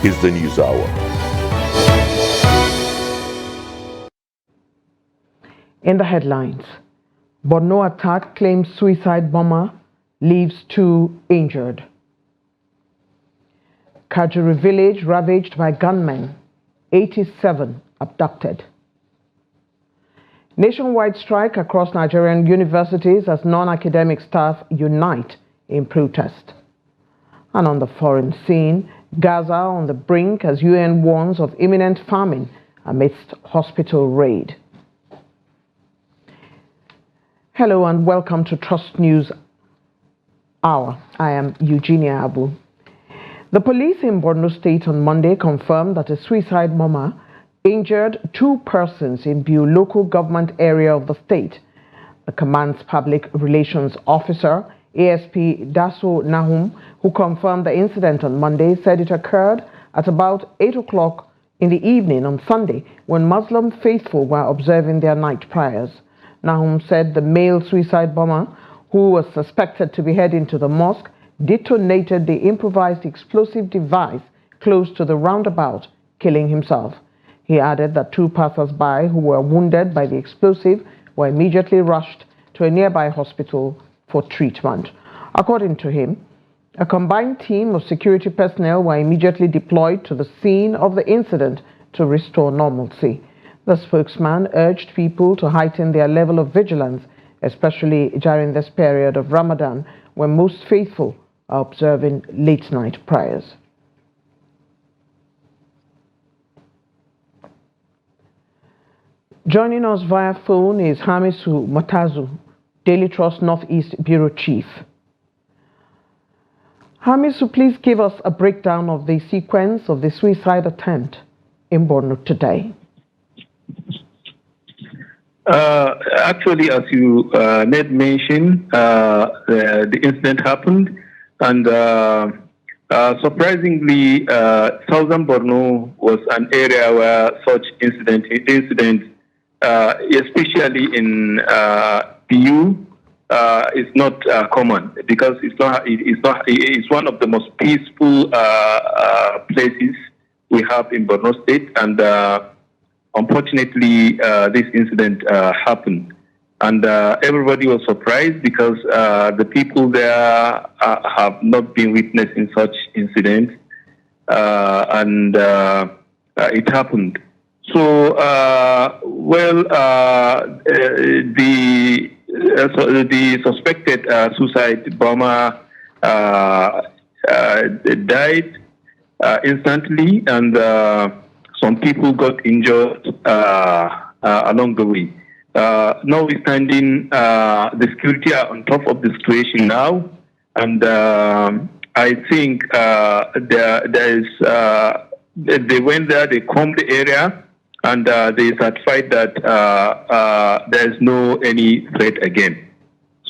is the News Hour. In the headlines, Borno attack claims suicide bomber leaves 2 injured. Kajuru village ravaged by gunmen, 87 abducted. Nationwide strike across Nigerian universities as non-academic staff unite in protest. And on the foreign scene, Gaza on the brink as UN warns of imminent famine amidst hospital raid. Hello and welcome to Trust News Hour. I am Eugenia Abu. The police in Borno State on Monday confirmed that a suicide bomber injured 2 persons in Biu local government area of the state. The command's public relations officer, ASP Daso Nahum, who confirmed the incident on Monday, said it occurred at about 8 o'clock in the evening on Sunday when Muslim faithful were observing their night prayers. Nahum said the male suicide bomber, who was suspected to be heading to the mosque, detonated the improvised explosive device close to the roundabout, killing himself. He added that 2 passers-by who were wounded by the explosive were immediately rushed to a nearby hospital for treatment. According to him, a combined team of security personnel were immediately deployed to the scene of the incident to restore normalcy. The spokesman urged people to heighten their level of vigilance, especially during this period of Ramadan, when most faithful are observing late-night prayers. Joining us via phone is Hamisu Matazu, Daily Trust Northeast Bureau Chief. Hamisu, please give us a breakdown of the sequence of the suicide attempt in Borno today. Actually, as you made mention, the incident happened, and surprisingly, Southern Borno was an area where such incidents, especially in Biu, is not common because it's one of the most peaceful places we have in Borno State, and unfortunately, this incident happened, and everybody was surprised because the people there have not been witnessing such incidents, and it happened. So, the suspected suicide bomber died instantly, and some people got injured along the way. Notwithstanding, the security are on top of the situation now, and I think they went there, they combed the area, and they certified that there is no any threat again.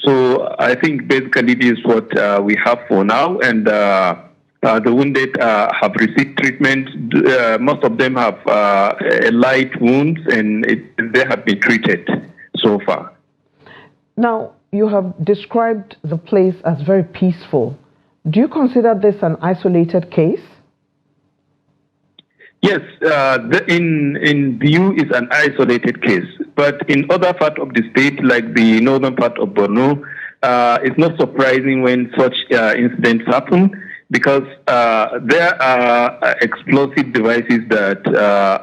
So I think basically this is what we have for now, and the wounded have received treatment. Most of them have light wounds, and they have been treated so far. Now, you have described the place as very peaceful. Do you consider this an isolated case? Yes, in Biu is an isolated case, but in other parts of the state, like the northern part of Borno, it's not surprising when such incidents happen, because there are explosive devices that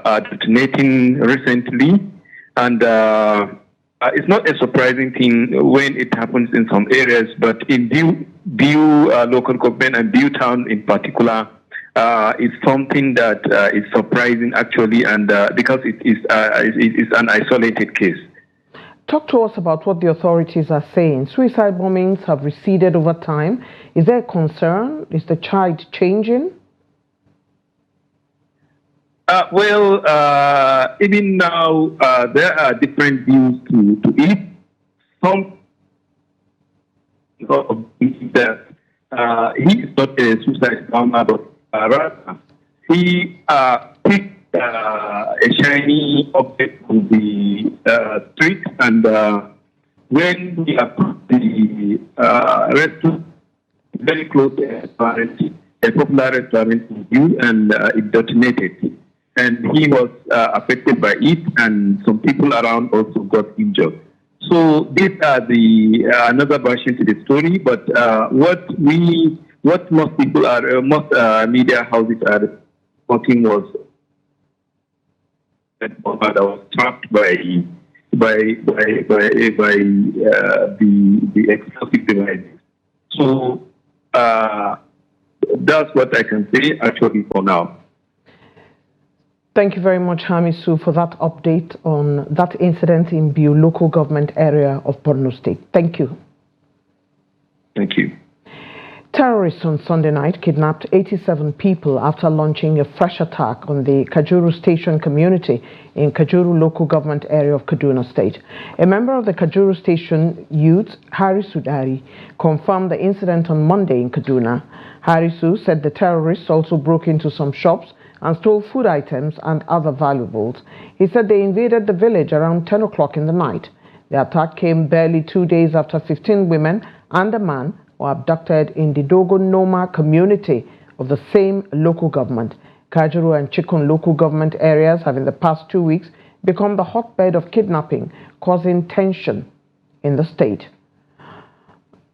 are detonating recently, and it's not a surprising thing when it happens in some areas, but in Biu local government and Biu town in particular, it's something that is surprising actually, and because it is an isolated case. Talk to us about what the authorities are saying. Suicide bombings have receded over time. Is there a concern? Is the child changing? Even now, there are different views to it. Some that he is not a suicide bomber, but rather he picked a shiny object on the street, and when we approached the rescue very close to his parents, a popular restaurant in view, and it detonated. And he was affected by it, and some people around also got injured. So these are the another version to the story. But what most people are, most media houses are reporting was that I was trapped by the explosive devices. So that's what I can say actually for now. Thank you very much, Hamisu, for that update on that incident in Biu local government area of Borno State. Thank you. Thank you. Terrorists on Sunday night kidnapped 87 people after launching a fresh attack on the Kajuru Station community in Kajuru local government area of Kaduna State. A member of the Kajuru Station youth, Harisu Sudari, confirmed the incident on Monday in Kaduna. Harisu said the terrorists also broke into some shops and stole food items and other valuables. He said they invaded the village around 10 o'clock in the night. The attack came barely 2 days after 15 women and a man were abducted in the Dogo Noma community of the same local government. Kajuru and Chikun local government areas have in the past 2 weeks become the hotbed of kidnapping, causing tension in the state.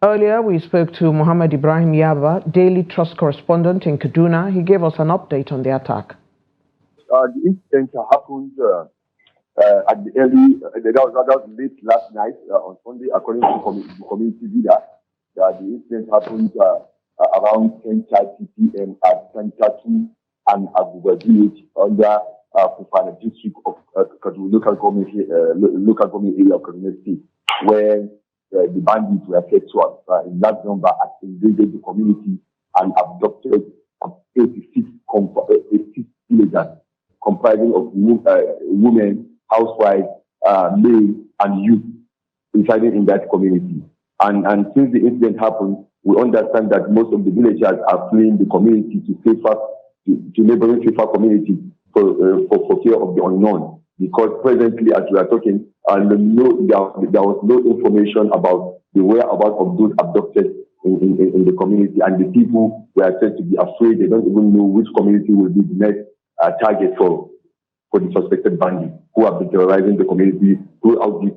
Earlier, we spoke to Muhammad Ibrahim Yaba, Daily Trust correspondent in Kaduna. He gave us an update on the attack. The incident happened at the early, that was late last night on Sunday, according to the community leader. The incident happened around 10:30 p.m. at Santatu and Abuba village under Pufana district of Kaduna local government area of Kaduna State, where the bandits were sexual in large number and invaded the community and abducted 86 villagers comprising of women, housewives, male and youth residing in that community. And since the incident happened, we understand that most of the villagers are fleeing the community to neighboring safer communities for fear of the unknown. Because presently, as we are talking, there was no information about the whereabouts of those abducted in the community, and the people were said to be afraid. They don't even know which community will be the next target for the suspected bandits who have been terrorizing the community throughout this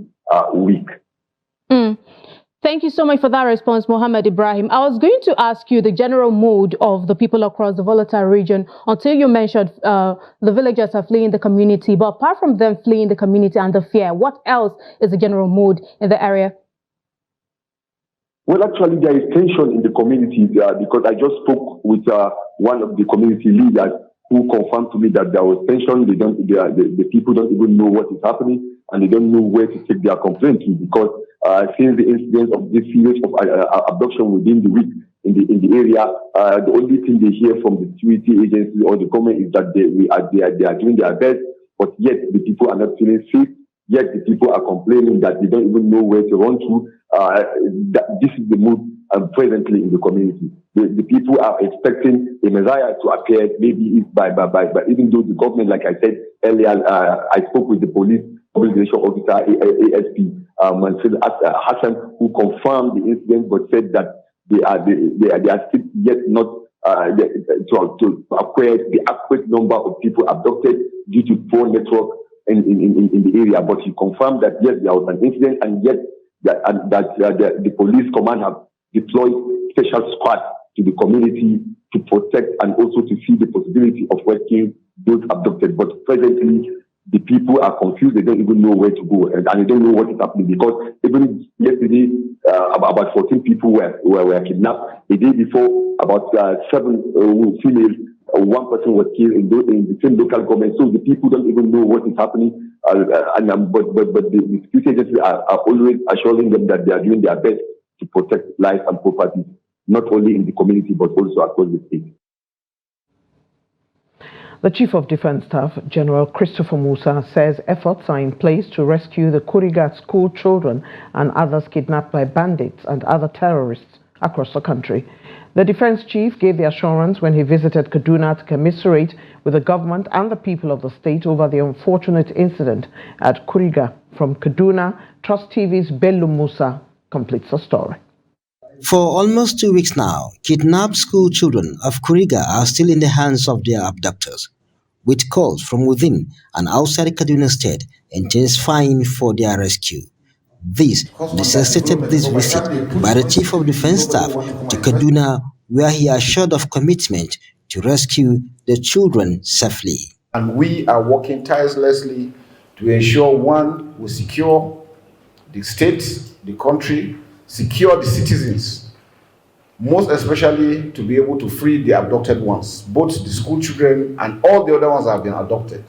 week. Thank you so much for that response, Mohammed Ibrahim. I was going to ask you the general mood of the people across the volatile region until you mentioned the villagers are fleeing the community. But apart from them fleeing the community and the fear, what else is the general mood in the area? Well, actually, there is tension in the community because I just spoke with one of the community leaders who confirmed to me that there was tension. The people don't even know what is happening, and they don't know where to take their complaint to, because since the incident of this series of abduction within the week in the area, the only thing they hear from the security agency or the government is that they are doing their best, but yet the people are not feeling safe. Yet the people are complaining that they don't even know where to run to. This is the mood presently in the community. The people are expecting a messiah to appear, maybe by even though the government, like I said earlier, I spoke with the police relation officer, ASP Mansur Hassan, who confirmed the incident, but said that they are still yet not to acquire the accurate number of people abducted due to poor network in the area. But he confirmed that yes, there was an incident, and yet the police command have deployed special squad to the community to protect and also to see the possibility of rescuing those abducted. But presently, the people are confused. They don't even know where to go, and they don't know what is happening, because even yesterday, about 14 people were kidnapped. The day before, about 7 females, one person was killed in the same local government. So the people don't even know what is happening. But the security agencies are always assuring them that they are doing their best to protect life and property, not only in the community but also across the state. The Chief of Defense Staff, General Christopher Musa, says efforts are in place to rescue the Kuriga school children and others kidnapped by bandits and other terrorists across the country. The Defense Chief gave the assurance when he visited Kaduna to commiserate with the government and the people of the state over the unfortunate incident at Kuriga. From Kaduna, Trust TV's Bello Musa completes the story. For almost 2 weeks now, kidnapped school children of Kuriga are still in the hands of their abductors, with calls from within and outside Kaduna State intensifying for their rescue. This necessitated this visit by the Chief of Defense Staff to Kaduna, where he assured of commitment to rescue the children safely. And we are working tirelessly to ensure, one, we secure the state, the country, secure the citizens, most especially to be able to free the abducted ones, both the school children and all the other ones that have been abducted.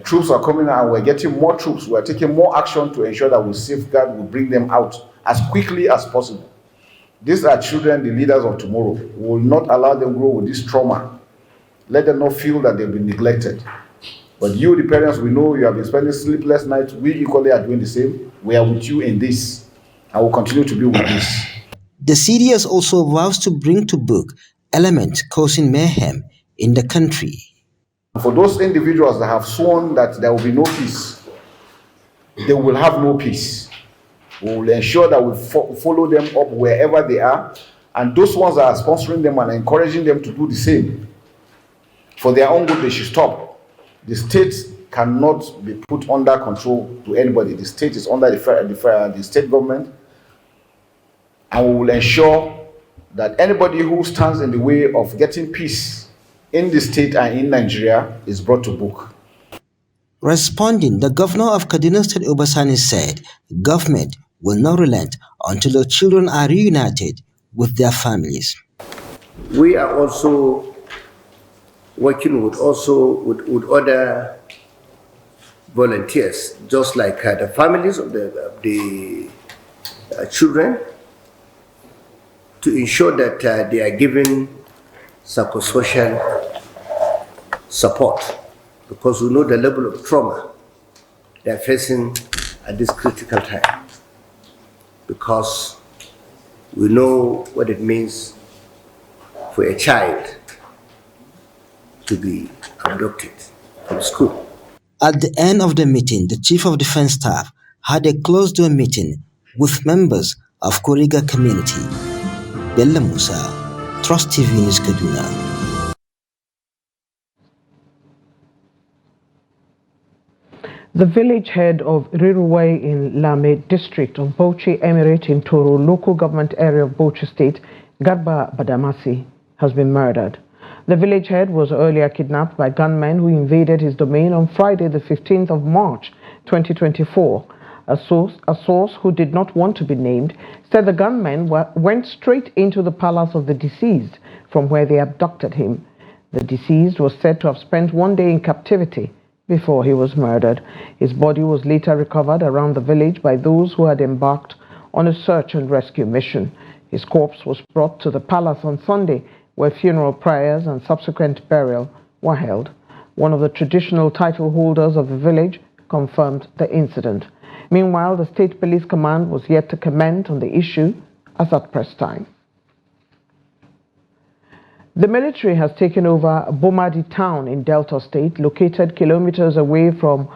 Troops are coming out, and we're getting more troops. We're taking more action to ensure that we safeguard, we bring them out as quickly as possible. These are children, the leaders of tomorrow. We will not allow them grow with this trauma. Let them not feel that they've been neglected. But you, the parents, we know you have been spending sleepless nights. We equally are doing the same. We are with you in this, and will continue to be with this. The CDS also vows to bring to book elements causing mayhem in the country. For those individuals that have sworn that there will be no peace, they will have no peace. We will ensure that we follow them up wherever they are, and those ones that are sponsoring them and encouraging them to do the same. For their own good, they should stop. The state cannot be put under control to anybody. The state is under the state government, and we will ensure that anybody who stands in the way of getting peace in the state and in Nigeria is brought to book. Responding, the governor of Kaduna State, Obasani, said government will not relent until the children are reunited with their families. We are also working with other volunteers, just like the families of the children, to ensure that they are given psychosocial support, because we know the level of trauma they are facing at this critical time, because we know what it means for a child to be abducted from school. At the end of the meeting, the Chief of Defense Staff had a closed-door meeting with members of Kuriga community. Bella Musa, Trust TV News, Kaduna. The village head of Riruwai in Lame district of Bauchi Emirate in Toro local government area of Bauchi state, Garba Badamasi, has been murdered. The village head was earlier kidnapped by gunmen who invaded his domain on Friday the 15th of March 2024. A source who did not want to be named said the gunmen went straight into the palace of the deceased from where they abducted him. The deceased was said to have spent one day in captivity before he was murdered. His body was later recovered around the village by those who had embarked on a search and rescue mission. His corpse was brought to the palace on Sunday, where funeral prayers and subsequent burial were held. One of the traditional title holders of the village confirmed the incident. Meanwhile, the State Police Command was yet to comment on the issue as at press time. The military has taken over Bomadi town in Delta State, located kilometers away from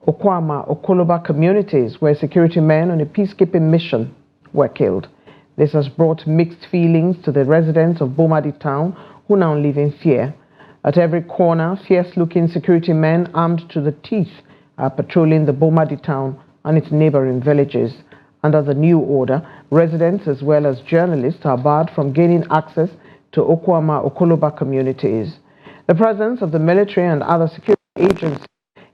Okuama, Okoloba communities, where security men on a peacekeeping mission were killed. This has brought mixed feelings to the residents of Bomadi town, who now live in fear. At every corner, fierce-looking security men armed to the teeth are patrolling the Bomadi town and its neighbouring villages. Under the new order, residents as well as journalists are barred from gaining access to Okuama, Okoloba communities. The presence of the military and other security agencies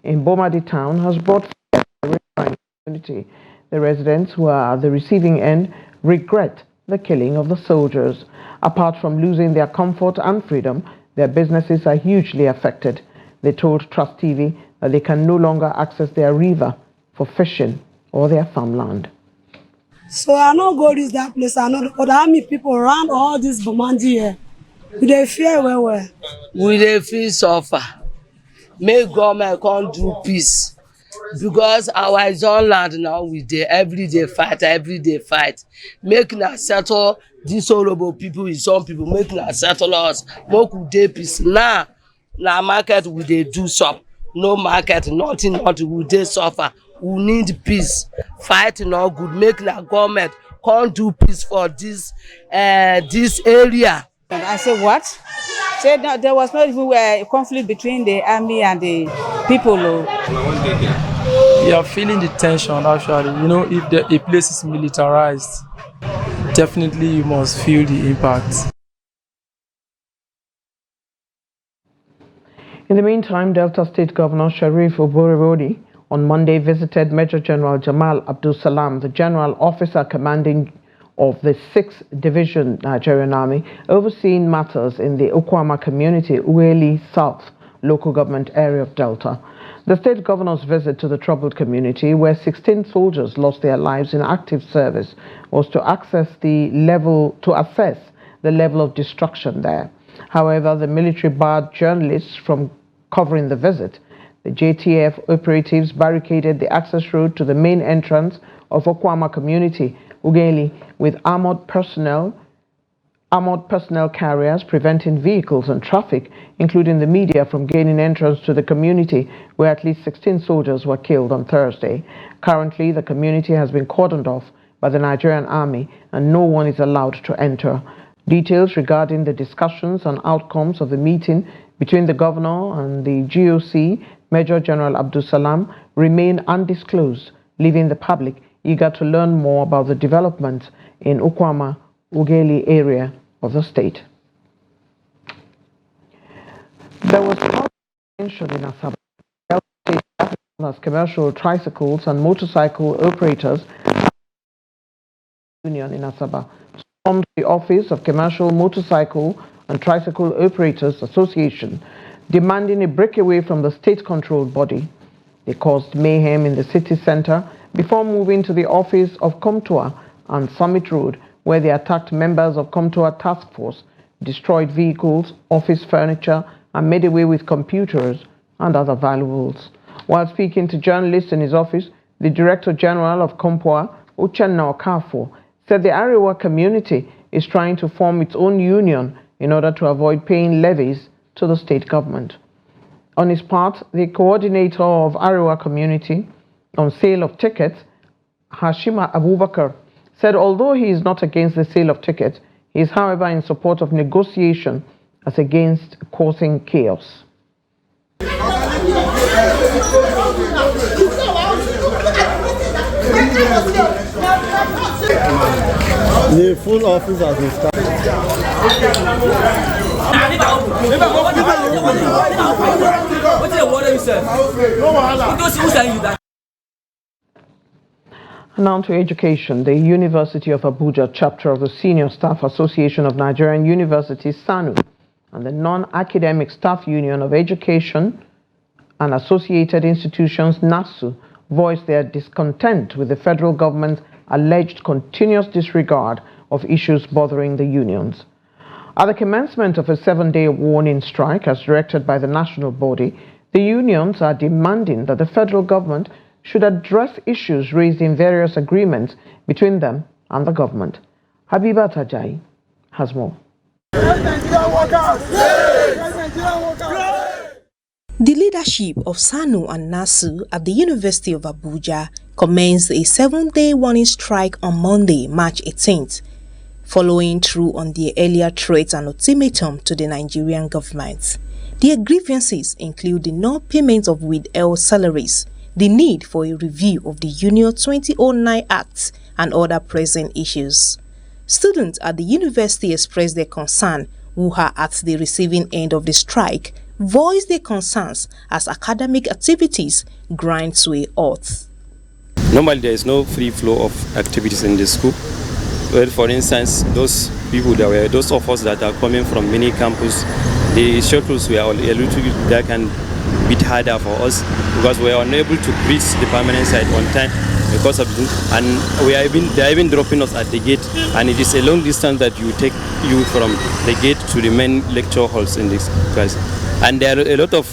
in Bomadi town has brought fear to the riverine community. The residents who are at the receiving end regret the killing of the soldiers. Apart from losing their comfort and freedom, their businesses are hugely affected. They told Trust TV that they can no longer access their river for fishing or their farmland. So I no go reach that place. I know but how many people around all this Bomandi here. They fear where. We dey feel suffer. Make government come do peace. Because our own land now we dey everyday fight. Make na settle these horrible people with some people. Make na settle us. Make we dey peace. Now, na market we dey do shop. No market, nothing we dey suffer. We need peace fight no good, make the government can't do peace for this area. And I said, what? Said no, there was not even a conflict between the army and the people. We are feeling the tension actually. You know, if a place is militarized, definitely you must feel the impact. In the meantime, Delta State Governor Sharif Oborevori on Monday visited Major General Jamal Abdul Salam, the General Officer Commanding of the 6th Division Nigerian Army, overseeing matters in the Okuama community, Ueli South local government area of Delta. The state governor's visit to the troubled community, where 16 soldiers lost their lives in active service, was to assess the level of destruction there. However, the military barred journalists from covering the visit. The JTF operatives barricaded the access road to the main entrance of Okuama community, Ugeli, with armored personnel carriers preventing vehicles and traffic, including the media, from gaining entrance to the community, where at least 16 soldiers were killed on Thursday. Currently, the community has been cordoned off by the Nigerian Army and no one is allowed to enter. Details regarding the discussions and outcomes of the meeting between the governor and the GOC, Major General Abdul Salam, remain undisclosed, leaving the public eager to learn more about the developments in Okuama, Ugeli area of the state. There was tension in Asaba. As commercial tricycles and motorcycle operators union in Asaba stormed the office of Commercial Motorcycle and Tricycle Operators Association, demanding a breakaway from the state-controlled body. They caused mayhem in the city center before moving to the office of Comtoa and Summit Road, where they attacked members of Comtoa Task Force, destroyed vehicles, office furniture, and made away with computers and other valuables. While speaking to journalists in his office, the Director General of Comtoa, Uchenna Okafo, said the Arewa community is trying to form its own union in order to avoid paying levies to the state government. On his part, the coordinator of Arewa community on sale of tickets, Hashima Abubakar, said although he is not against the sale of tickets, he is however in support of negotiation as against causing chaos. The full office has been started. Now to education. The University of Abuja chapter of the Senior Staff Association of Nigerian Universities, SANU, and the Non-Academic Staff Union of Education and Associated Institutions, NASU, voiced their discontent with the federal government's alleged continuous disregard of issues bothering the unions. At the commencement of a 7-day warning strike as directed by the national body, the unions are demanding that the federal government should address issues raised in various agreements between them and the government. Habiba Tajai has more. The leadership of SANU and NASU at the University of Abuja commenced a 7-day warning strike on Monday, March 18th, following through on their earlier threats and ultimatum to the Nigerian government. Their grievances include the non-payment of withheld salaries, the need for a review of the Union 2009 Act, and other pressing issues. Students at the university expressed their concern, who are at the receiving end of the strike, voiced their concerns as academic activities grind to a halt. Normally, there is no free flow of activities in the school. Well, for instance, those of us that are coming from many campuses, the shuttles were a little bit dark and a bit harder for us because we are unable to reach the permanent site on time because of this, and they are even dropping us at the gate, and it is a long distance that you take you from the gate to the main lecture halls in this class. And there are a lot of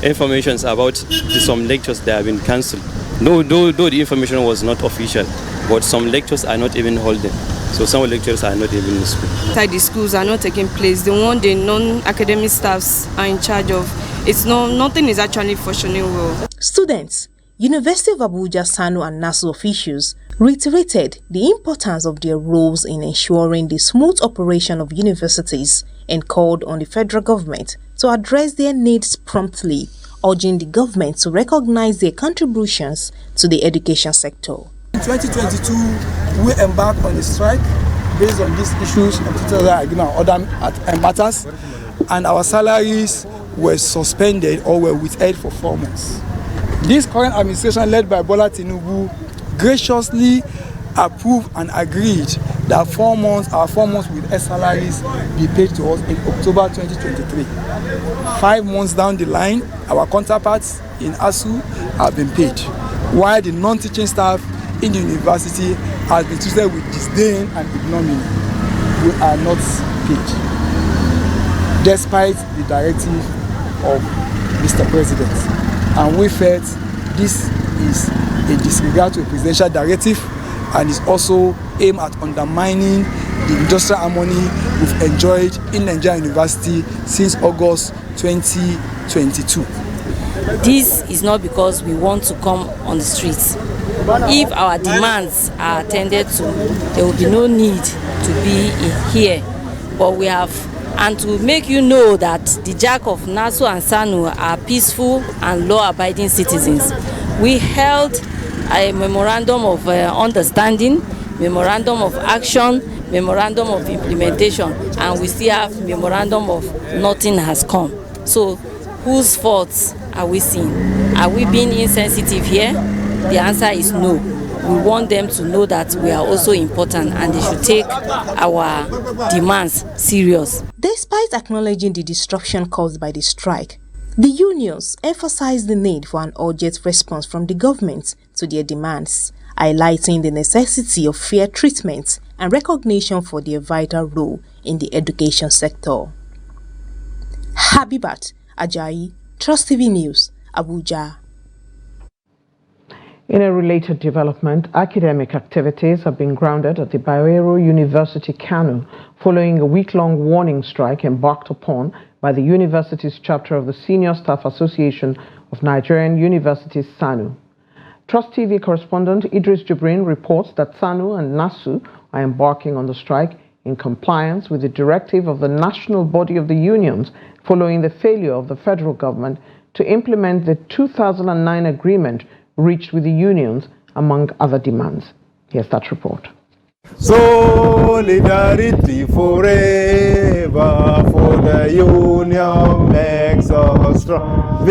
information about some lectures that have been cancelled. Though the information was not official, but some lectures are not even holding. So some lectures are not even in school. The schools are not taking place. The one the non-academic staffs are in charge of, nothing is actually functioning well. Students, University of Abuja, SANU and NASU officials reiterated the importance of their roles in ensuring the smooth operation of universities and called on the federal government to address their needs promptly, urging the government to recognize their contributions to the education sector. In 2022, we embarked on a strike based on these issues and other matters, and our salaries were suspended or were withheld for 4 months. This current administration, led by Bola Tinubu, graciously approved and agreed that our 4 months with salaries be paid to us in October 2023. 5 months down the line, our counterparts in ASU have been paid, while the non-teaching staff in the university has been treated with disdain and ignominy. We are not paid, despite the directive of Mr. President. And we felt this is a disregard to a presidential directive and is also aimed at undermining the industrial harmony we've enjoyed in Nigerian University since August 2022. This is not because we want to come on the streets. If our demands are attended to, there will be no need to be here. But we have, and to make you know that the JAC of NASU and SANU are peaceful and law-abiding citizens, we held a memorandum of understanding, memorandum of action, memorandum of implementation, and we still have memorandum of nothing has come. So whose faults are we seeing? Are we being insensitive here? The answer is no. We want them to know that we are also important and they should take our demands serious. Despite acknowledging the disruption caused by the strike, the unions emphasized the need for an urgent response from the government to their demands, highlighting the necessity of fair treatment and recognition for their vital role in the education sector. Habibat Ajayi, Trust TV News, Abuja. In a related development, academic activities have been grounded at the Bayero University, Kano, following a week-long warning strike embarked upon by the university's chapter of the Senior Staff Association of Nigerian Universities, SANU. Trust TV correspondent Idris Jibrin reports that SANU and NASU are embarking on the strike in compliance with the directive of the national body of the unions following the failure of the federal government to implement the 2009 agreement reached with the unions, among other demands. Here's that report. Solidarity forever, for the union makes us strong.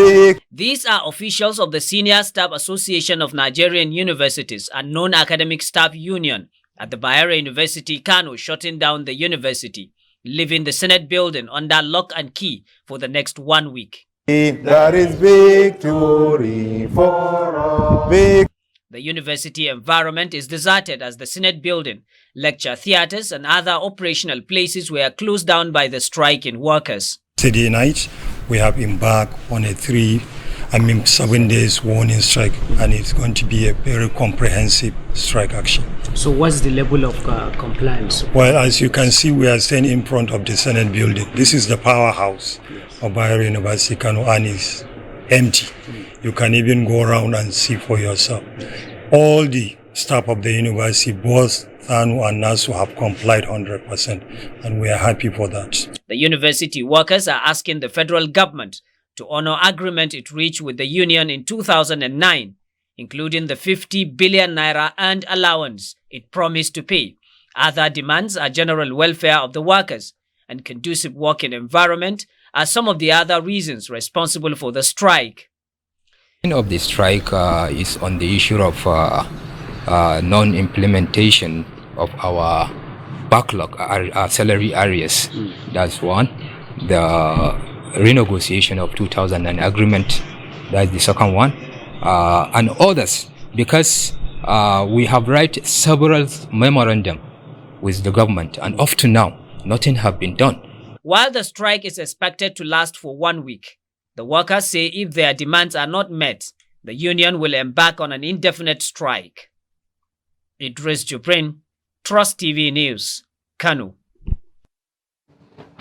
These are officials of the Senior Staff Association of Nigerian Universities and Non-Academic Staff Union at the Bayero University, Kano, shutting down the university, leaving the Senate building under lock and key for the next 1 week. There is victory for all. The university environment is deserted as the Senate building, lecture theatres and other operational places were closed down by the striking workers. Today night, we have embarked on a 7 days warning strike, and it's going to be a very comprehensive strike action. So what's the level of compliance? Well, as you can see, we are standing in front of the Senate building. This is the powerhouse of Bayero University, Kano, and it's empty. You can even go around and see for yourself. All the staff of the university, both SANU and NASU, have complied 100%, and we are happy for that. The university workers are asking the federal government to honor agreement it reached with the union in 2009, including the 50 billion naira earned allowance it promised to pay. Other demands are general welfare of the workers and conducive working environment are some of the other reasons responsible for the strike. Of the strike is on the issue of non-implementation of our backlog, our salary areas. That's one. The renegotiation of 2009 agreement, that's the second one. And others, because we have written several memorandum with the government, and up to now, nothing have been done. While the strike is expected to last for 1 week, the workers say if their demands are not met, the union will embark on an indefinite strike. Idris Jibrin, Trust TV News, Kano.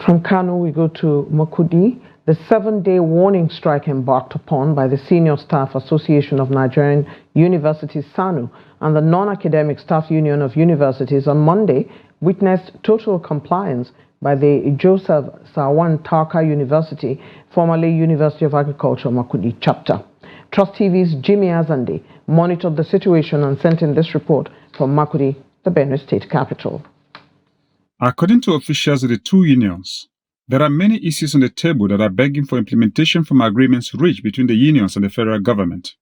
From Kano, we go to Makudi, the 7-day warning strike embarked upon by the Senior Staff Association of Nigerian Universities, SANU, and the Non-Academic Staff Union of Universities on Monday witnessed total compliance by the Joseph Sawan Tarka University, formerly University of Agriculture, Makudi chapter. Trust TV's Jimmy Azande monitored the situation and sent in this report from Makudi, the Benue State capital. According to officials of the two unions, there are many issues on the table that are begging for implementation from agreements reached between the unions and the federal government.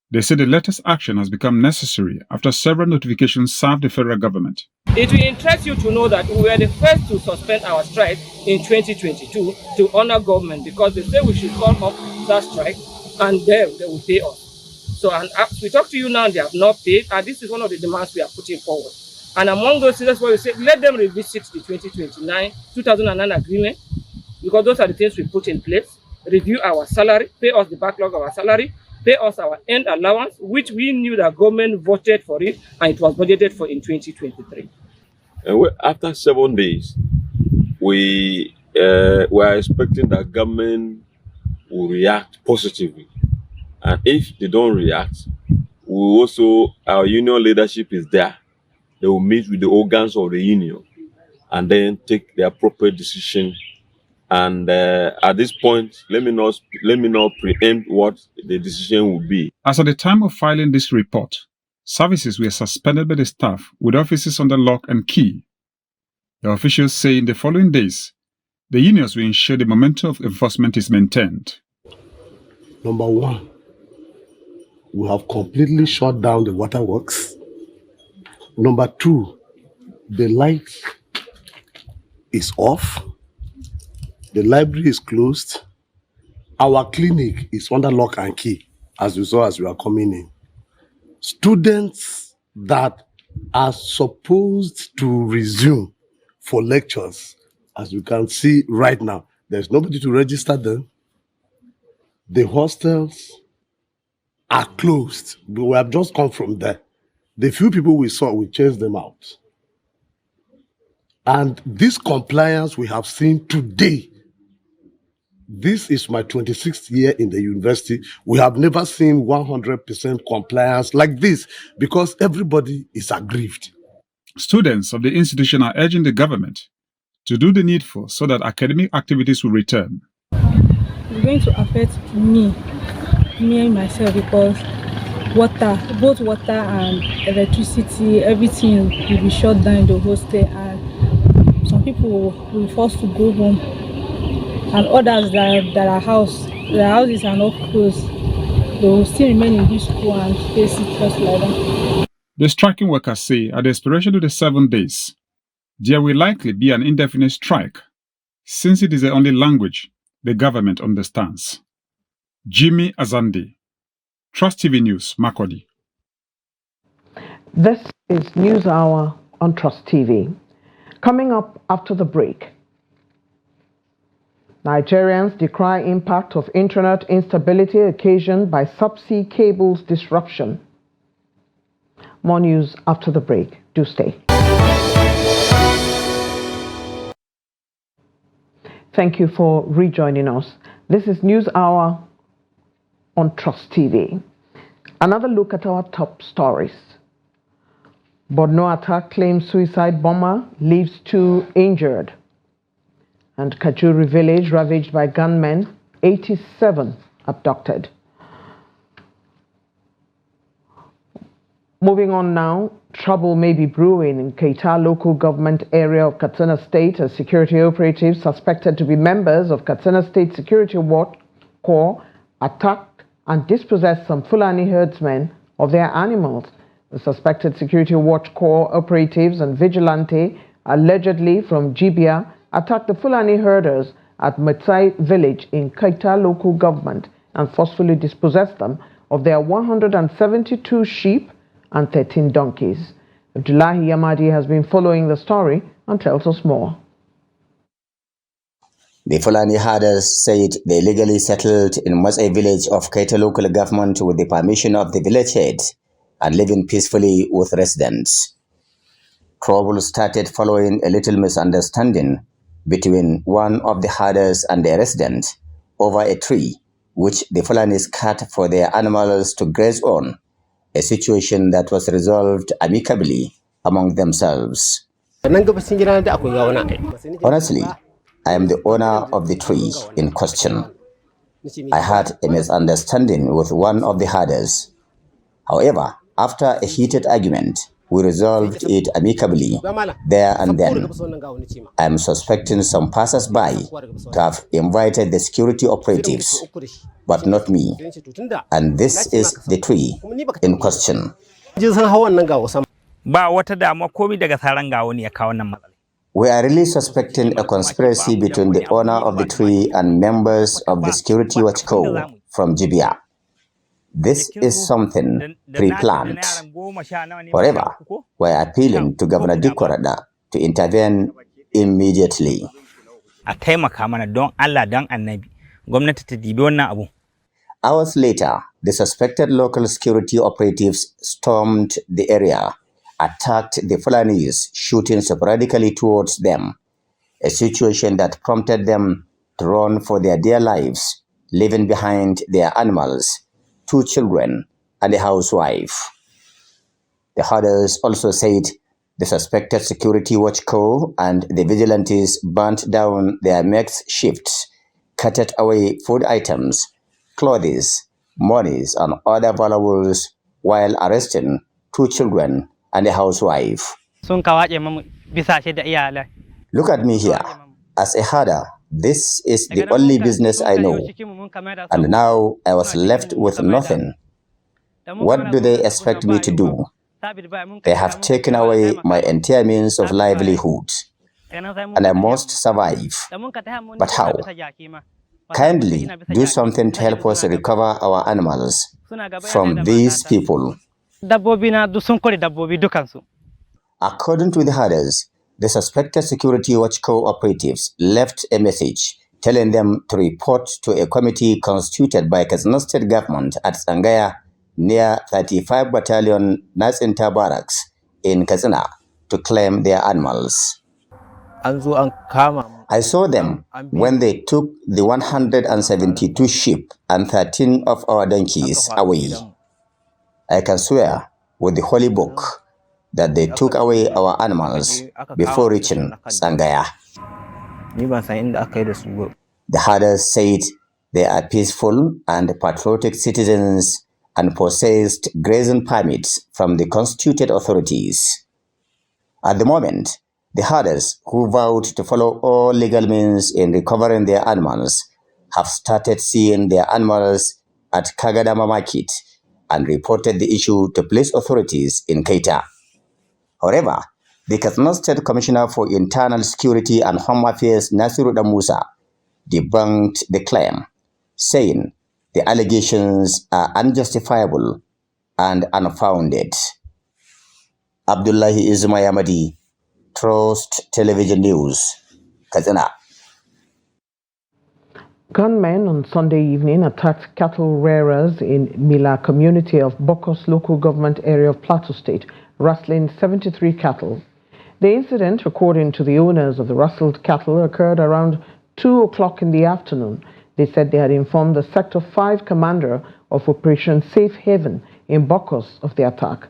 They say the latest action has become necessary after several notifications served the federal government. It will interest you to know that we were the first to suspend our strike in 2022 to honor government because they say we should call off that strike and then they will pay us. So and as we talk to you now, they have not paid, and this is one of the demands we are putting forward. And among those, that's why we say let them revisit the 2009 agreement, because those are the things we put in place. Review our salary, pay us the backlog of our salary, pay us our end allowance, which we knew that government voted for it and it was budgeted for in 2023. After 7 days, we are expecting that government will react positively. And if they don't react, our union leadership is there. They will meet with the organs of the union and then take the appropriate decision. And at this point, let me not preempt what the decision will be. As at the time of filing this report, services were suspended by the staff with offices under lock and key. The officials say in the following days, the unions will ensure the momentum of enforcement is maintained. Number one, we have completely shut down the waterworks. Number two, the light is off. The library is closed. Our clinic is under lock and key, as you saw as we are coming in. Students that are supposed to resume for lectures, as you can see right now, there's nobody to register them. The hostels are closed. We have just come from there. The few people we saw, we chased them out. And this compliance we have seen today, this is my 26th year in the university. We have never seen 100% compliance like this because everybody is aggrieved. Students of the institution are urging the government to do the needful so that academic activities will return. It's going to affect me and myself because both water and electricity, everything will be shut down in the hostel, and some people will be forced to go home, and others their houses are not closed. They will still remain in this school and face it just like that. The striking workers say at the expiration of the 7 days, there will likely be an indefinite strike, since it is the only language the government understands. Jimmy Azande, Trust TV News, Makodi. This is News Hour on Trust TV. Coming up after the break, Nigerians decry impact of internet instability occasioned by subsea cables disruption. More news after the break. Do stay. Thank you for rejoining us. This is News Hour on Trust TV. Another look at our top stories. Borno attack claims suicide bomber leaves 2 injured. And Kajuri village ravaged by gunmen, 87 abducted. Moving on now, trouble may be brewing in Keita local government area of Katsina State as security operatives suspected to be members of Katsina State Security Watch Corps attacked and dispossessed some Fulani herdsmen of their animals. The suspected Security Watch Corps operatives and vigilante, allegedly from Jibia, attacked the Fulani herders at Metsai village in Keita local government and forcefully dispossessed them of their 172 sheep and 13 donkeys. Abdullahi Yamadi has been following the story and tells us more. The Fulani herders said they legally settled in Metsai village of Keita local government with the permission of the village head and living peacefully with residents. Trouble started following a little misunderstanding between one of the herders and the resident over a tree which the Fulanis cut for their animals to graze on, a situation that was resolved amicably among themselves. Honestly, I am the owner of the tree in question. I had a misunderstanding with one of the herders. However, after a heated argument, we resolved it amicably there and then. I am suspecting some passers-by to have invited the security operatives, but not me. And this is the tree in question. We are really suspecting a conspiracy between the owner of the tree and members of the Security Watch Co. from Jibia. This is something pre-planned. However, we are appealing to Governor Dikwarada to intervene immediately. Hours later, the suspected local security operatives stormed the area, attacked the Fulanis, shooting sporadically towards them, a situation that prompted them to run for their dear lives, leaving behind their animals, 2 children, and a housewife. The herders also said the suspected Security Watch Co. and the vigilantes burnt down their makeshifts, cutted away food items, clothes, monies, and other valuables while arresting 2 children and a housewife. Look at me here. As a herder, this is the only business I know, and now I was left with nothing. What do they expect me to do? They have taken away my entire means of livelihood, and I must survive. But how? Kindly do something to help us recover our animals from these people. According to the herders, the suspected Security Watch cooperatives left a message telling them to report to a committee constituted by Katsina State Government at Sangaya near 35 Battalion Natsinta Barracks in Katsina to claim their animals. I saw them when they took the 172 sheep and 13 of our donkeys away. I can swear with the Holy Book that they took away our animals before reaching Sangaya. The herders said they are peaceful and patriotic citizens and possessed grazing permits from the constituted authorities. At the moment, the herders, who vowed to follow all legal means in recovering their animals, have started seeing their animals at Kagadama Market and reported the issue to police authorities in Keita. However, the Katsina State Commissioner for Internal Security and Home Affairs, Nasiru Musa, debunked the claim, saying the allegations are unjustifiable and unfounded. Abdullahi Izmayamadi, Trust Television News, Katsina. Gunmen on Sunday evening attacked cattle rearers in Mila community of Bokos local government area of Plateau State, rustling 73 cattle. The incident, according to the owners of the rustled cattle, occurred around 2 o'clock in the afternoon. They said they had informed the Sector 5 commander of Operation Safe Haven in Bokos of the attack.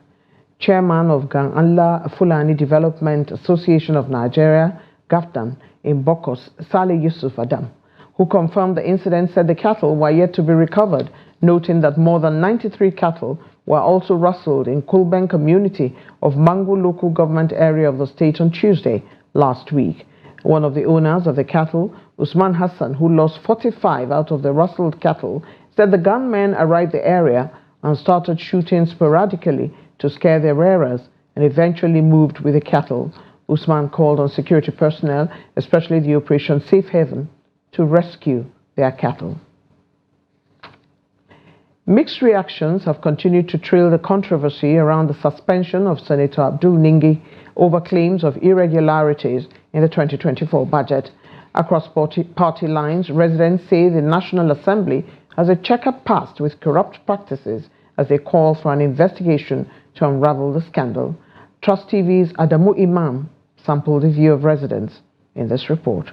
Chairman of Gang Allah Fulani Development Association of Nigeria, GAFDAN, in Bokos, Saleh Yusuf Adam, who confirmed the incident, said the cattle were yet to be recovered, noting that more than 93 cattle were also rustled in Kulben community of Mangu local government area of the state on Tuesday last week. One of the owners of the cattle, Usman Hassan, who lost 45 out of the rustled cattle, said the gunmen arrived the area and started shooting sporadically to scare their rearers and eventually moved with the cattle. Usman called on security personnel, especially the Operation Safe Haven, to rescue their cattle. Mixed reactions have continued to trail the controversy around the suspension of Senator Abdul Ningi over claims of irregularities in the 2024 budget. Across party lines, residents say the National Assembly has a checkered past with corrupt practices as they call for an investigation to unravel the scandal. Trust TV's Adamu Imam sampled the view of residents in this report.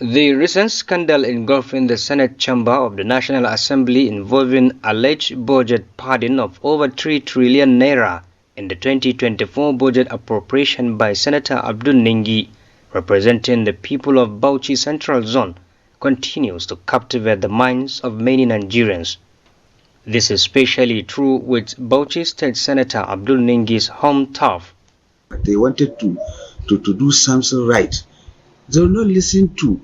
The recent scandal engulfing the Senate chamber of the National Assembly involving alleged budget padding of over 3 trillion naira in the 2024 budget appropriation by Senator Abdul Ningi, representing the people of Bauchi Central Zone, continues to captivate the minds of many Nigerians. This is especially true with Bauchi State Senator Abdul Ningi's home turf. They wanted to do something right. They will not listen to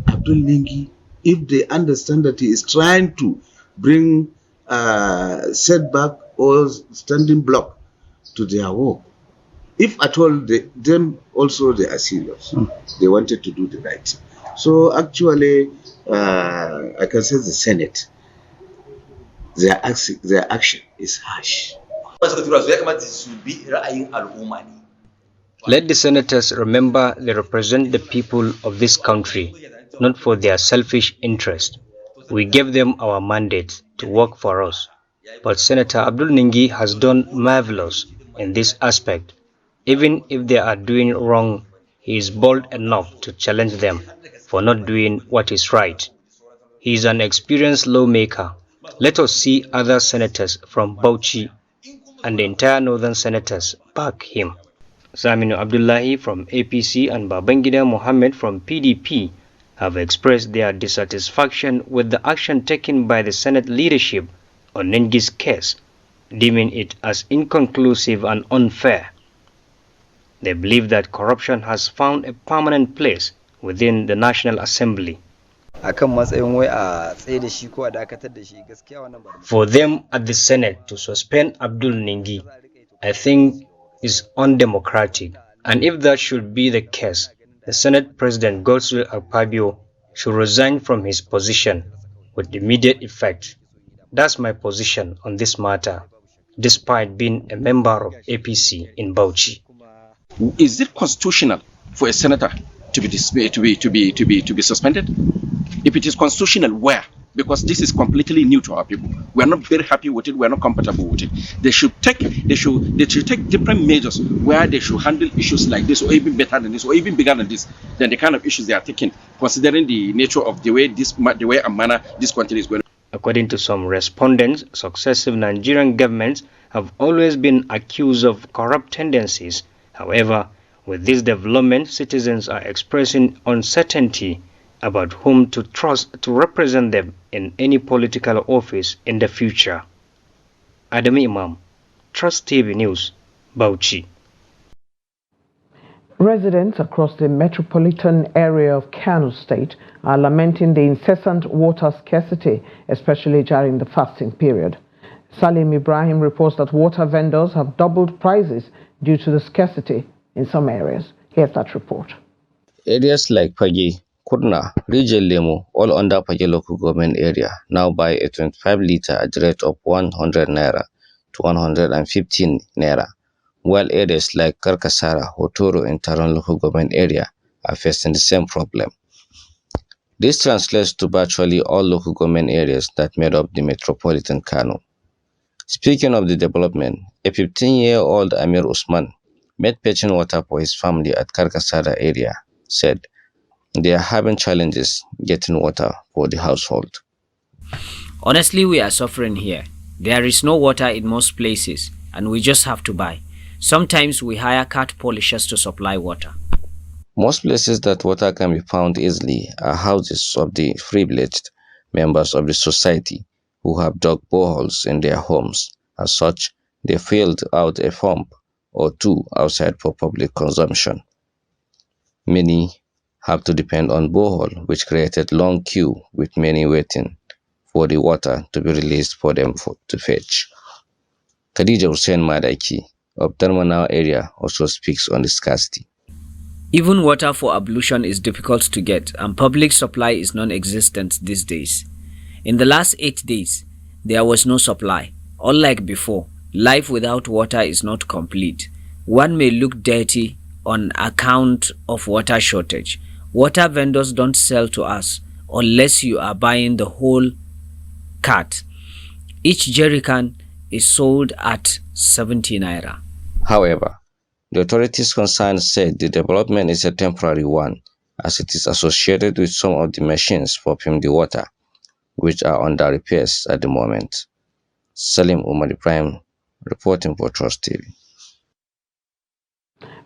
Abdul Ningi if they understand that he is trying to bring setback or standing block to their work. If at all, them also they are serious. They wanted to do the right thing. So actually, I can say the Senate, their action is harsh. Let the senators remember they represent the people of this country, not for their selfish interest. We gave them our mandate to work for us. But Senator Abdul Ningi has done marvelous in this aspect. Even if they are doing wrong, he is bold enough to challenge them for not doing what is right. He is an experienced lawmaker. Let us see other senators from Bauchi and the entire northern senators back him. Saminu Abdullahi from APC and Babangida Mohammed from PDP have expressed their dissatisfaction with the action taken by the Senate leadership on Ningi's case, deeming it as inconclusive and unfair. They believe that corruption has found a permanent place within the National Assembly. For them at the Senate to suspend Abdul Ningi, I think is undemocratic, and if that should be the case, the Senate President Godswill Akpabio should resign from his position with immediate effect. That's my position on this matter, despite being a member of APC in Bauchi. Is it constitutional for a senator to be suspended? If it is constitutional, where? Because this is completely new to our people. We are not very happy with it. We are not comfortable with it. They should take different measures where they should handle issues like this, or even better than this, or even bigger than this, than the kind of issues they are taking, considering the nature of the way and manner this country is going. According to some respondents, successive Nigerian governments have always been accused of corrupt tendencies. However, with this development, citizens are expressing uncertainty about whom to trust to represent them in any political office in the future. Adam Imam, Trust TV News, Bauchi. Residents across the metropolitan area of Kano State are lamenting the incessant water scarcity, especially during the fasting period. Salim Ibrahim reports that water vendors have doubled prices due to the scarcity in some areas. Here's that report. Areas like Pagi, Kurna, Rijal Lemo, all under Pagi local government area, now buy a 25 litre at the rate of 100 naira to 115 naira, while areas like Karkasara, Hotoro, and Taron local government area are facing the same problem. This translates to virtually all local government areas that made up the metropolitan Kano. Speaking of the development, a 15-year-old Amir Usman made fetching water for his family at Karkasara area, said they are having challenges getting water for the household. Honestly, we are suffering here. There is no water in most places, and we just have to buy. Sometimes we hire cat polishers to supply water. Most places that water can be found easily are houses of the privileged members of the society who have dug boreholes in their homes. As such, they filled out a pump or two outside for public consumption. Many have to depend on borehole, which created long queue with many waiting for the water to be released for them to fetch. Khadija Hussein Madaki of Darmanao area also speaks on the scarcity. Even water for ablution is difficult to get, and public supply is non-existent these days. In the last 8 days, there was no supply. Unlike before, life without water is not complete. One may look dirty on account of water shortage. Water vendors don't sell to us unless you are buying the whole cart. Each jerrycan is sold at 70 naira. However, the authorities concerned said the development is a temporary one as it is associated with some of the machines pumping the water, which are under repairs at the moment. Salim Umar Ibrahim, reporting for Trust TV.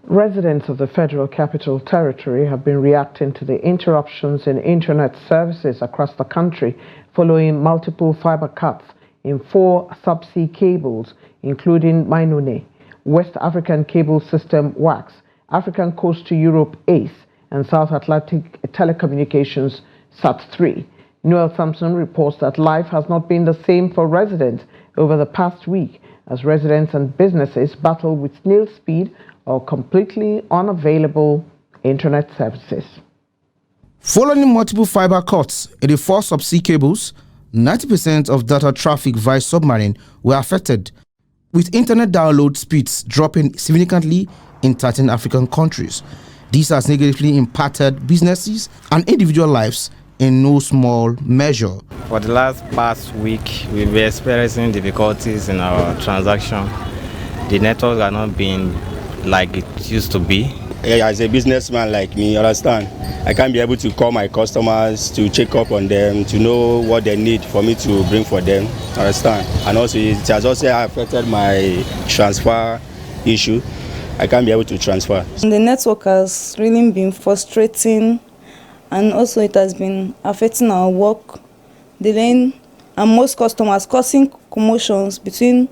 Residents of the Federal Capital Territory have been reacting to the interruptions in internet services across the country following multiple fiber cuts in 4 subsea cables, including Mainone, West African Cable System WACS, African Coast to Europe ACE, and South Atlantic Telecommunications SAT3. Noel Sampson reports that life has not been the same for residents over the past week as residents and businesses battle with snail speed or completely unavailable internet services. Following multiple fiber cuts in the 4 subsea cables, 90% of data traffic via submarine were affected, with internet download speeds dropping significantly in 13 African countries. This has negatively impacted businesses and individual lives in no small measure. For the past week, we've been experiencing difficulties in our transaction. The networks are not being like it used to be. As a businessman like me, you understand, I can't be able to call my customers to check up on them, to know what they need for me to bring for them, understand. And also it has also affected my transfer issue. I can't be able to transfer. The network has really been frustrating, and also it has been affecting our work, delaying, and most customers causing commotions between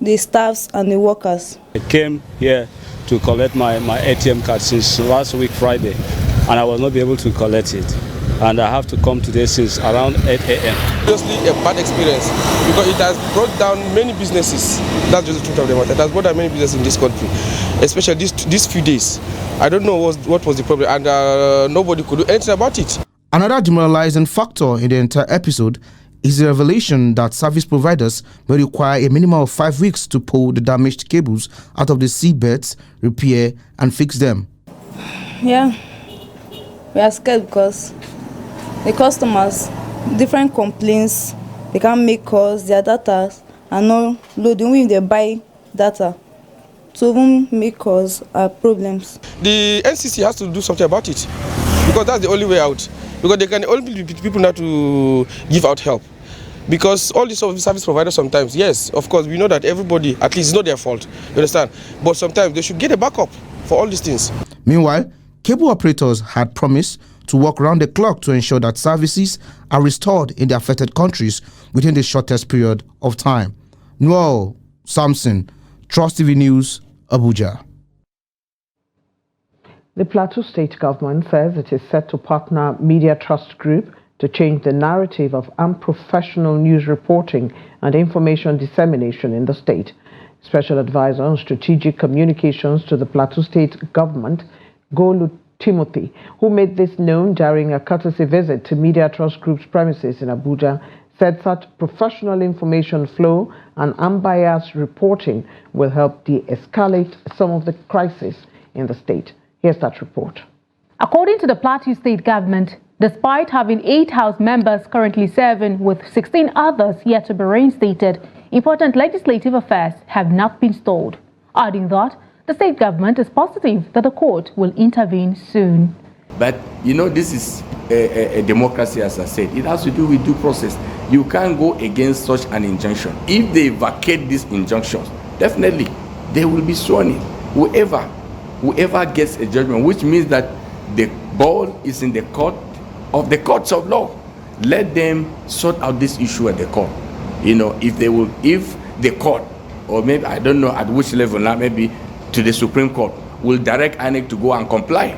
the staffs and the workers. I came here to collect my ATM card since last week Friday, and I was not able to collect it. And I have to come today since around 8 a.m. Obviously a bad experience because it has brought down many businesses. That's just the truth of the matter. It has brought down many businesses in this country, especially these few days. I don't know what was the problem, and nobody could do anything about it. Another demoralizing factor in the entire episode is the revelation that service providers may require a minimum of 5 weeks to pull the damaged cables out of the seabeds, repair and fix them. Yeah, we are scared because the customers, different complaints, they can't make calls, their data are not loading when they buy data. So even make calls are problems. The NCC has to do something about it because that's the only way out. Because they can only be people now to give out help. Because all these service providers sometimes, yes, of course, we know that everybody, at least it's not their fault, you understand? But sometimes they should get a backup for all these things. Meanwhile, cable operators had promised to work round the clock to ensure that services are restored in the affected countries within the shortest period of time. Noel Sampson, Trust TV News, Abuja. The Plateau State government says it is set to partner Media Trust Group to change the narrative of unprofessional news reporting and information dissemination in the state. Special Advisor on Strategic Communications to the Plateau State government, Golu Timothy, who made this known during a courtesy visit to Media Trust Group's premises in Abuja, said such professional information flow and unbiased reporting will help de-escalate some of the crises in the state. Here's that report. According to the Plateau State government, despite having 8 House members currently serving with 16 others yet to be reinstated, important legislative affairs have not been stalled, adding that the state government is positive that the court will intervene soon. But, you know, this is a democracy, as I said. It has to do with due process. You can't go against such an injunction. If they vacate these injunctions, definitely they will be sworn in. Whoever gets a judgment, which means that the ball is in the court of the courts of law. Let them sort out this issue at the court. You know, if the court, or maybe I don't know at which level now, maybe to the Supreme Court, will direct INEC to go and comply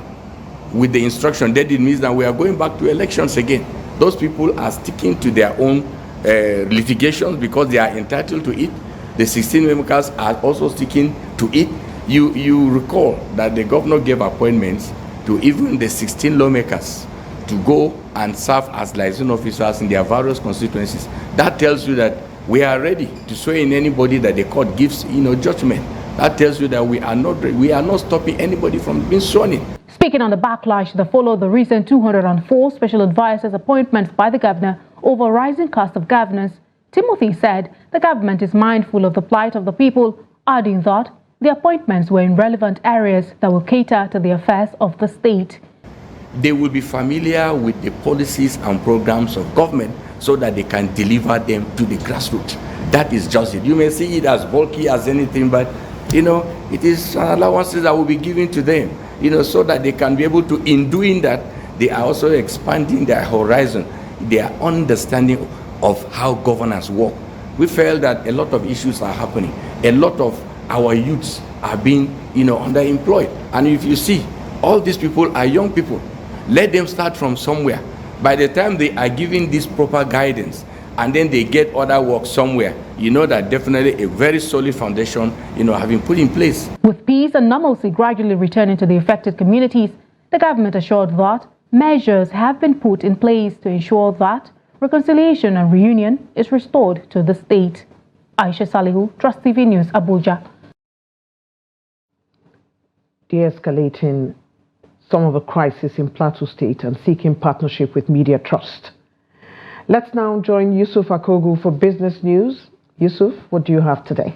with the instruction, then it means that we are going back to elections again. Those people are sticking to their own litigations because they are entitled to it. The 16 members are also sticking to it. You recall that the governor gave appointments to even the 16 lawmakers to go and serve as liaison officers in their various constituencies. That tells you that we are ready to swear in anybody that the court gives, judgment. That tells you that we are not stopping anybody from being sworn in. Speaking on the backlash that followed the recent 204 special advisors appointments by the governor over rising cost of governance, Timothy said the government is mindful of the plight of the people, adding that the appointments were in relevant areas that will cater to the affairs of the state. they will be familiar with the policies and programs of government so that they can deliver them to the grassroots. That is just it. You may see it as bulky as anything, but it is allowances that will be given to them, so that they can be able to, in doing that, they are also expanding their horizon, their understanding of how governance work. We felt that a lot of issues are happening. A lot of our youths are being, underemployed. And if you see, all these people are young people. Let them start from somewhere. By the time they are given this proper guidance, and then they get other work somewhere, that definitely a very solid foundation, have been put in place. With peace and normalcy gradually returning to the affected communities, the government assured that measures have been put in place to ensure that reconciliation and reunion is restored to the state. Aisha Salihu, Trust TV News, Abuja. De-escalating some of the crisis in Plateau State and seeking partnership with Media Trust. Let's now join Yusuf Akogu for business news. Yusuf, what do you have today?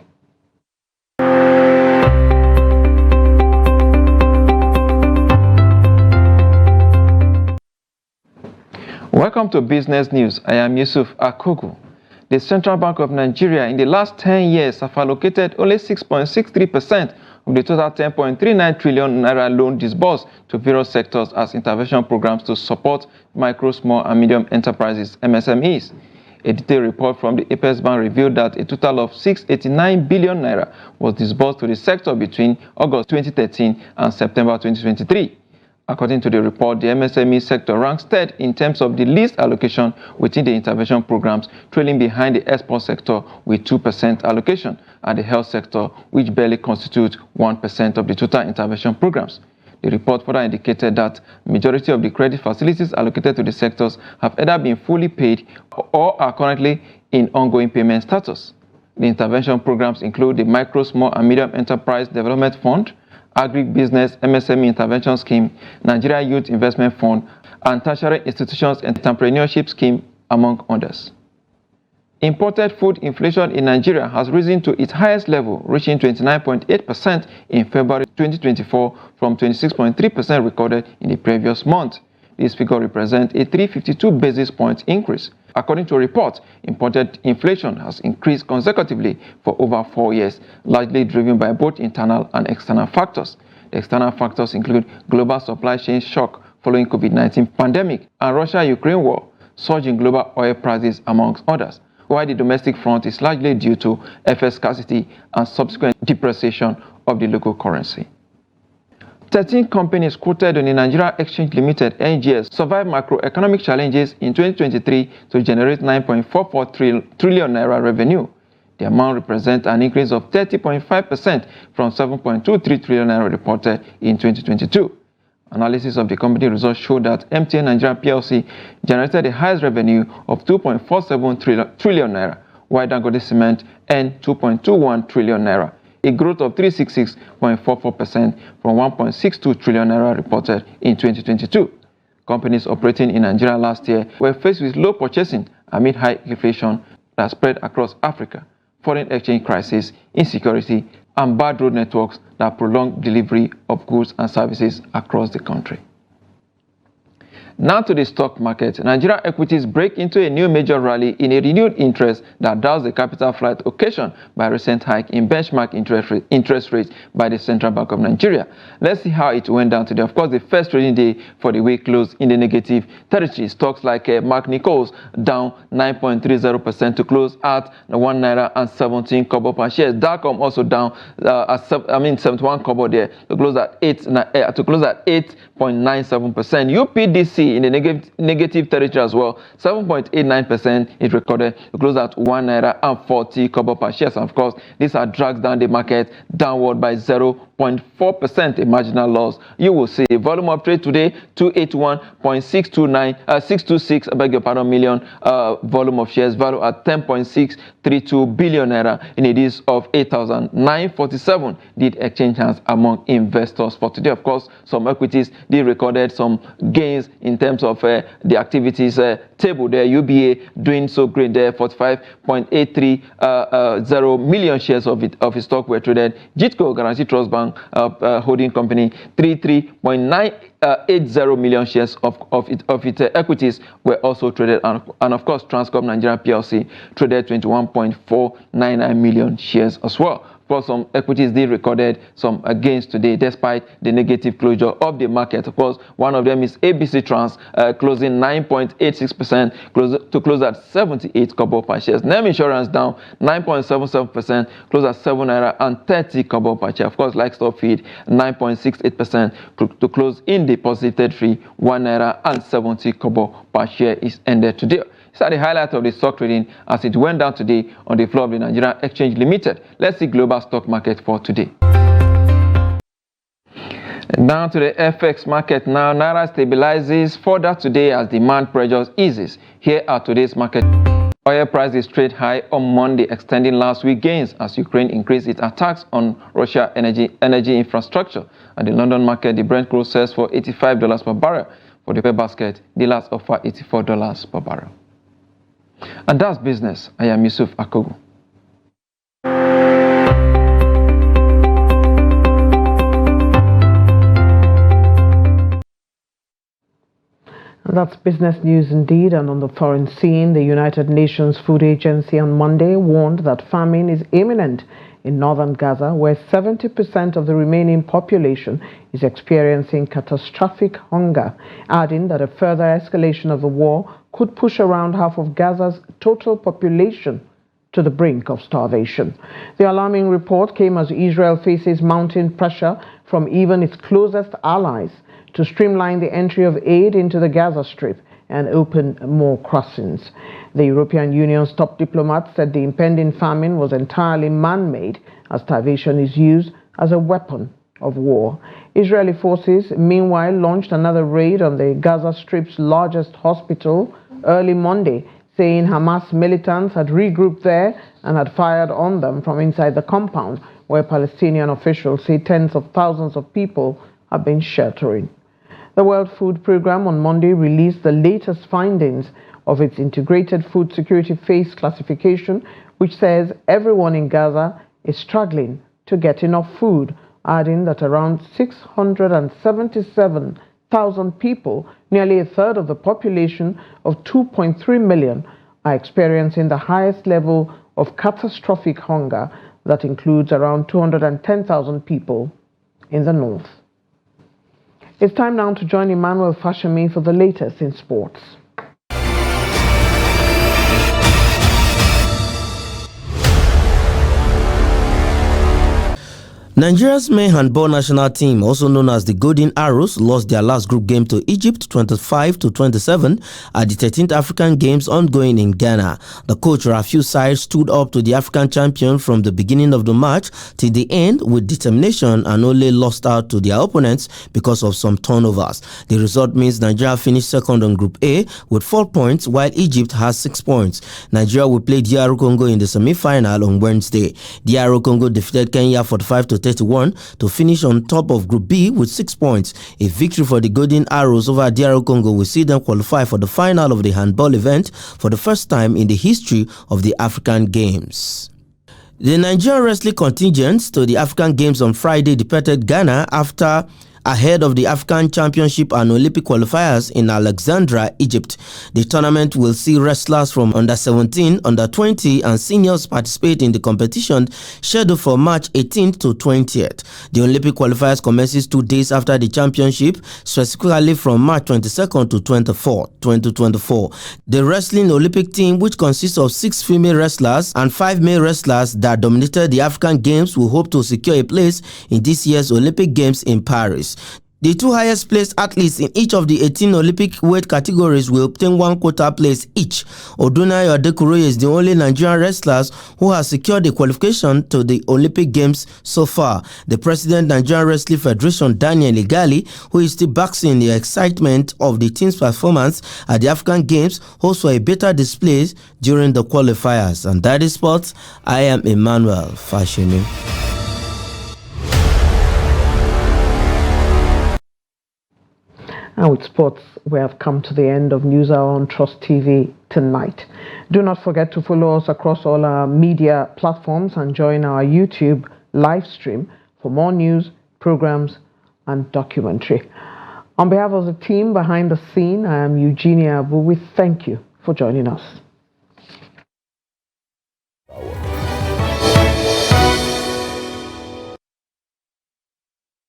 Welcome to Business News. I am Yusuf Akogu. The Central Bank of Nigeria in the last 10 years have allocated only 6.63% of the total 10.39 trillion naira loan disbursed to various sectors as intervention programs to support micro, small and medium enterprises, MSMEs. A detailed report from the Apex Bank revealed that a total of 689 billion naira was disbursed to the sector between August 2013 and September 2023. According to the report, the MSME sector ranks third in terms of the least allocation within the intervention programs, trailing behind the export sector with 2% allocation, and the health sector, which barely constitutes 1% of the total intervention programs. The report further indicated that majority of the credit facilities allocated to the sectors have either been fully paid or are currently in ongoing payment status. The intervention programs include the Micro, Small and Medium Enterprise Development Fund, Agribusiness MSME Intervention Scheme, Nigeria Youth Investment Fund, and Tertiary Institutions Entrepreneurship Scheme, among others. Imported food inflation in Nigeria has risen to its highest level, reaching 29.8% in February 2024 from 26.3% recorded in the previous month. This figure represents a 352 basis points increase. According to a report, imported inflation has increased consecutively for over 4 years, largely driven by both internal and external factors. The external factors include global supply chain shock following COVID-19 pandemic and Russia-Ukraine war, surge in global oil prices, amongst others, while the domestic front is largely due to FX scarcity and subsequent depreciation of the local currency. 13 companies quoted on the Nigeria Exchange Limited (NGX) survived macroeconomic challenges in 2023 to generate 9.44 trillion naira revenue. The amount represents an increase of 30.5% from 7.23 trillion naira reported in 2022. Analysis of the company results show that MTN Nigeria PLC generated the highest revenue of 2.47 trillion naira, while Dangote Cement earned 2.21 trillion naira, a growth of 366.44% from 1.62 trillion naira reported in 2022. Companies operating in Nigeria last year were faced with low purchasing amid high inflation that spread across Africa, foreign exchange crisis, insecurity, and bad road networks that prolong delivery of goods and services across the country. Now to the stock market. Nigeria equities break into a new major rally in a renewed interest that doused the capital flight occasioned by a recent hike in benchmark interest rates by the Central Bank of Nigeria. Let's see how it went down today. Of course, the first trading day for the week closed in the negative territory. Stocks like Mark Nichols down 9.30% to close at 1 naira and 17 kobo per share. Darcom also down 71 kobo there to close at 8.97%. UPDC in the negative territory as well, 7.89% is recorded to close at 1 naira and 40 kobo per share. And of course, these are drags down the market downward by 0.4%, a marginal loss. You will see volume of trade today 281.626 million volume of shares, value at 10.632 billion naira in a days of 8,947 did exchange hands among investors for today. Of course, some equities they recorded some gains in terms of the activities table there. UBA doing so great there, 45.830 million shares of its stock were traded. Jitco Guarantee Trust Bank holding company 33.9 80 million shares of its equities were also traded, and of course Transcorp Nigeria PLC traded 21.499 million shares as well. Of course, some equities did recorded some gains today despite the negative closure of the market. Of course, one of them is ABC Trans, closing 9.86% to close at 78 kobo per share. NEM Insurance down 9.77%, close at 7 naira and 30 kobo per share. Of course, Livestock Feed 9.68% to close in the positive territory, 1 naira and 70 kobo per share is ended today. These are the highlights of the stock trading as it went down today on the floor of the Nigerian Exchange Limited. Let's see global stock market for today. Down to the FX market now. Naira stabilizes further today as demand pressures eases. Here are today's market. Oil prices trade high on Monday, extending last week's gains as Ukraine increased its attacks on Russia energy infrastructure. At the London market, the Brent crude sells for $85 per barrel. For the basket, dealers offer $84 per barrel. And that's business. I am Yusuf Akogu. That's business news indeed. And on the foreign scene, the United Nations Food Agency on Monday warned that famine is imminent in northern Gaza, where 70% of the remaining population is experiencing catastrophic hunger, adding that a further escalation of the war could push around half of Gaza's total population to the brink of starvation. The alarming report came as Israel faces mounting pressure from even its closest allies to streamline the entry of aid into the Gaza Strip and open more crossings. The European Union's top diplomat said the impending famine was entirely man-made, as starvation is used as a weapon of war. Israeli forces, meanwhile, launched another raid on the Gaza Strip's largest hospital early Monday, saying Hamas militants had regrouped there and had fired on them from inside the compound, where Palestinian officials say tens of thousands of people have been sheltering. The World Food Programme on Monday released the latest findings of its Integrated Food Security Phase classification, which says everyone in Gaza is struggling to get enough food, adding that around 677,000 people, nearly a third of the population of 2.3 million, are experiencing the highest level of catastrophic hunger. That includes around 210,000 people in the north. It's time now to join Emmanuel Fashemi for the latest in sports. Nigeria's men handball national team, also known as the Golden Arrows, lost their last group game to Egypt 25-27 at the 13th African Games ongoing in Ghana. The coach Rafiu Said stood up to the African champion from the beginning of the match till the end with determination and only lost out to their opponents because of some turnovers. The result means Nigeria finished second on Group A with 4 points, while Egypt has 6 points. Nigeria will play DR Congo in the semi-final on Wednesday. DR Congo defeated Kenya 45-31 to finish on top of Group B with 6 points. A victory for the Golden Arrows over DR Congo will see them qualify for the final of the handball event for the first time in the history of the African Games. The Nigerian wrestling contingent to the African Games on Friday departed Ghana ahead of the African Championship and Olympic qualifiers in Alexandria, Egypt. The tournament will see wrestlers from under-17, under-20 and seniors participate in the competition scheduled for March 18th to 20th. The Olympic qualifiers commences 2 days after the championship, specifically from March 22nd to 24th, 2024. The wrestling Olympic team, which consists of 6 female wrestlers and 5 male wrestlers that dominated the African Games, will hope to secure a place in this year's Olympic Games in Paris. The 2 highest placed athletes in each of the 18 Olympic weight categories will obtain 1 quota place each. Odunayo Adekuroye is the only Nigerian wrestler who has secured the qualification to the Olympic Games so far. The president of Nigerian Wrestling Federation, Daniel Igali, who is still basking in the excitement of the team's performance at the African Games, hopes for a better display during the qualifiers. And that is sports. I am Emmanuel Fashemi. And with sports, we have come to the end of News Hour on Trust TV tonight. Do not forget to follow us across all our media platforms and join our YouTube live stream for more news, programs, and documentary. On behalf of the team behind the scene, I am Eugenia Abu. We thank you for joining us.